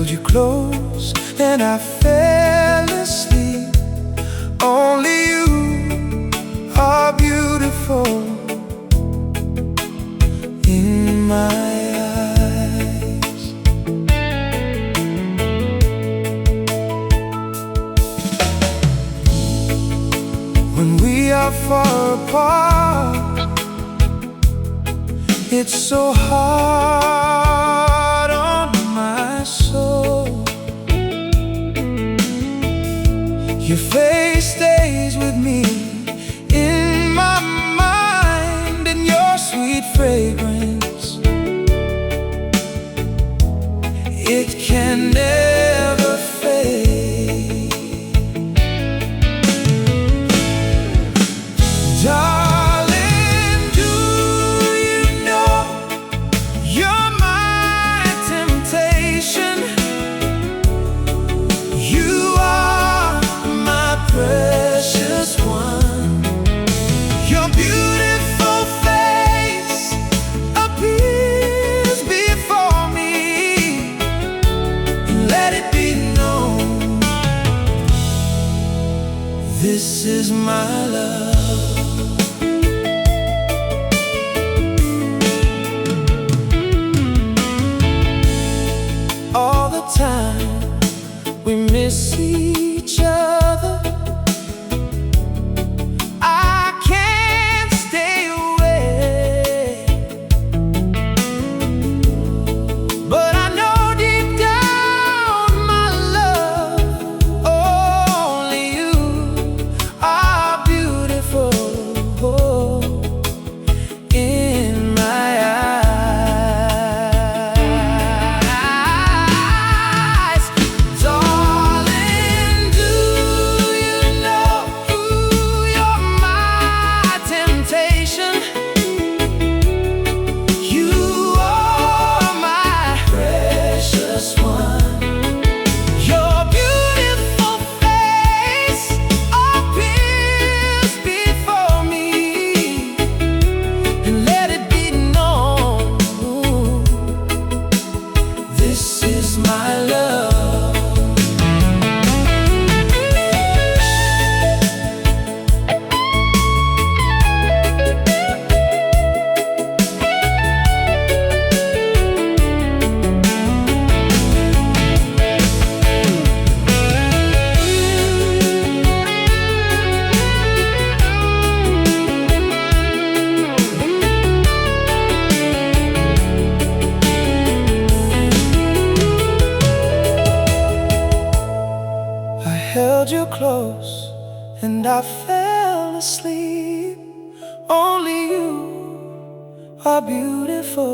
held you close and I fell asleep. Only you are beautiful in my eyes. When we are far apart, it's so hard on my soul. Your face stays with me in my mind, and your sweet fragrance, it can never fade. Darling, do you know you're my temptation? You are my precious one. Your beautiful face appears before me, and let it be known, this is my love. All the time we miss each other, I can't stay away, but I know deep down, my love, only you are beautiful in my eyes. Darling, do you know you're my temptation? You are my precious one. Your beautiful face appears before me, and let it be known, this is my love. I held you close and I fell asleep. Only you are beautiful.